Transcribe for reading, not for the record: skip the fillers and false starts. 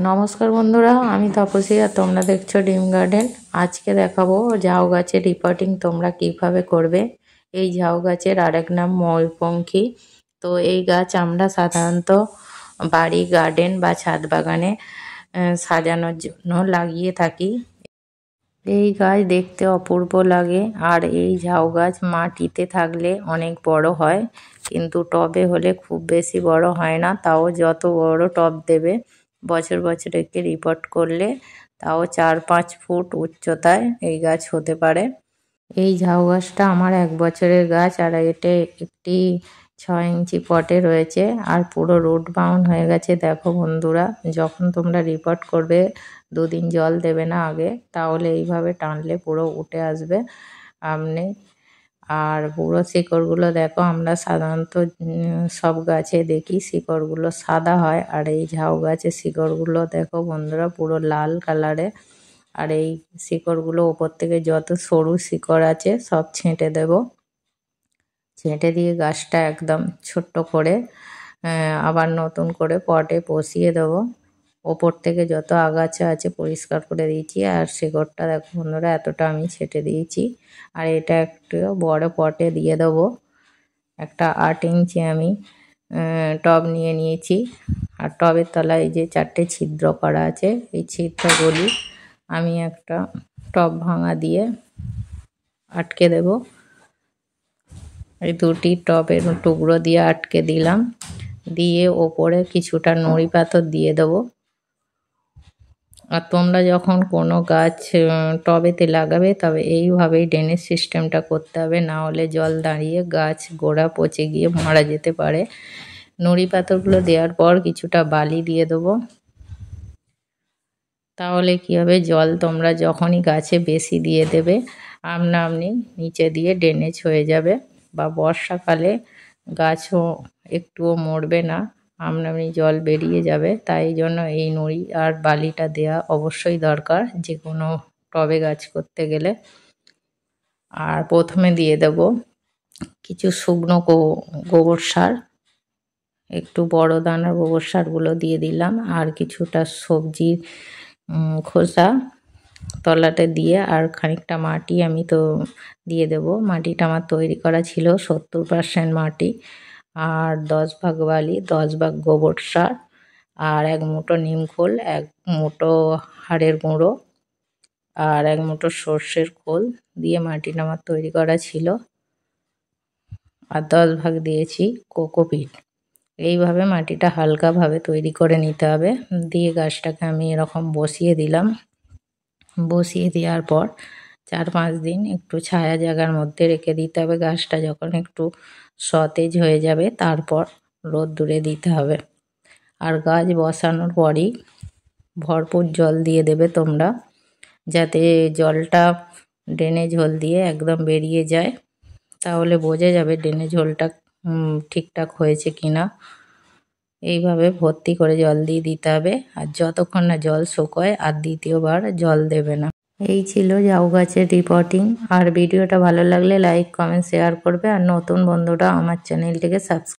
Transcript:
নমস্কার বন্ধুরা, আমি তাপসী আর তোমরা দেখছো ডিম গার্ডেন। আজকে দেখাবো ঝাউ গাছের রিপোর্টিং তোমরা কিভাবে করবে। এই ঝাউ গাছের আরেক নাম ময়ূরপঙ্খী। তো এই গাছ আমরা সাধারণত বাড়ি, গার্ডেন বা ছাদ বাগানে সাজানোর জন্য লাগিয়ে থাকি। এই গাছ দেখতে অপূর্ব লাগে, আর এই ঝাউ গাছ মাটিতে থাকলে অনেক বড় হয়, কিন্তু টবে হলে খুব বেশি বড় হয় না। তাও যত বড় টব দেবে, বছর বছর একে রিপোর্ট করলে তাও 4-5 ফুট উচ্চতায় এই গাছ হতে পারে। এই ঝাউ গাছটা আমার 1 বছরের গাছ, আর এটা একটি 6 ইঞ্চি পটে রয়েছে, আর পুরো রুট বাউন্ড হয়ে গেছে। দেখো বন্ধুরা, যখন তোমরা রিপোর্ট করবে 2 দিন জল দেবে না আগে, তাহলে এইভাবে টানলে পুরো উঠে আসবে আমনে। আর পুরো শিকড়গুলো দেখো, আমরা সাধারণত সব গাছে দেখি শিকড়গুলো সাদা হয়, আর এই ঝাউ গাছের শিকড়গুলো দেখো বন্ধুরা পুরো লাল কালারে। আর এই শিকড়গুলো ওপর থেকে যত সরু শিকড় আছে সব ছেঁটে দেব। ছেঁটে দিয়ে গাছটা একদম ছোট্ট করে আবার নতুন করে পটে বসিয়ে দেব। ওপর থেকে যত আগাছা আছে পরিষ্কার করে দিয়েছি, আর শিকড়টা দেখো বন্ধুরা এতটা আমি ছেঁটে দিয়েছি। আর এটা একটু বড় পটে দিয়ে দেবো। একটা 8 ইঞ্চি আমি টব নিয়ে নিয়েছি, আর টবের তলায় এই যে 4টে ছিদ্র করা আছে, এই ছিদ্রগুলি আমি একটা টব ভাঙা দিয়ে আটকে দেব। এই 2টি টবের টুকরো দিয়ে আটকে দিলাম, দিয়ে ওপরে কিছুটা নুড়ি পাথর দিয়ে দেবো। আর তোমরা যখন কোনো গাছ টবেতে লাগাবে, তবে এইভাবেই ড্রেনেজ সিস্টেমটা করতে হবে, না হলে জল দাঁড়িয়ে গাছ গোড়া পচে গিয়ে মারা যেতে পারে। নুড়ি পাথরগুলো দেওয়ার পর কিছুটা বালি দিয়ে দেবো। তাহলে কী হবে, জল তোমরা যখনই গাছে বেশি দিয়ে দেবে, আপনা আপনি নিচে দিয়ে ড্রেনেজ হয়ে যাবে, বা বর্ষাকালে গাছও একটুও মরবে না, আপনা আপনি জল বেরিয়ে যাবে। তাই জন্য এই নুড়ি আর বালিটা দেওয়া অবশ্যই দরকার যে কোনো টবে গাছ করতে গেলে। আর প্রথমে দিয়ে দেব কিছু শুকনো গোবর সার, একটু বড় দানার গোবর সারগুলো দিয়ে দিলাম, আর কিছুটা সবজির খোসা তলাতে দিয়ে, আর খানিকটা মাটি আমি তো দিয়ে দেব। মাটিটা আমার তৈরি করা ছিল 70% মাটি, আর 10 ভাগ বালি, 10 ভাগ গোবর সার, আর 1 মুঠো নিমখোল, 1 মুঠো হাড়ের গুঁড়ো, আর 1 মুঠো সর্ষের খোল দিয়ে মাটিটা আমার তৈরি করা ছিল। আর 10 ভাগ দিয়েছি কোকোপিট। এইভাবে মাটিটা হালকাভাবে তৈরি করে নিতে হবে। দিয়ে গাছটাকে আমি এরকম বসিয়ে দিলাম। বসিয়ে দেওয়ার পর 4-5 দিন একটু ছায়া জায়গার মধ্যে রেখে দিতে হবে। গাছটা যখন একটু সতেজ হয়ে যাবে, তারপর রোদ্দুরে দিতে হবে। আর গাছ বসানোর পরই ভরপুর জল দিয়ে দেবে তোমরা, যাতে জলটা ড্রেনেজ হোল দিয়ে একদম বেরিয়ে যায়। তাহলে বোঝা যাবে ড্রেনেজ হোলটা ঠিকঠাক হয়েছে কিনা। এইভাবে ভর্তি করে জল দিয়ে দিতে হবে, আর যতক্ষণ না জল শুকোয় আর দ্বিতীয়বার জল দেবে না। এই ছিল ঝাউ গাছের রিপোর্টিং। আর ভিডিওটা ভালো লাগলে লাইক, কমেন্ট, শেয়ার করবে, আর নতুন বন্ধুরা আমার চ্যানেলটিকে সাবস্ক্রাইব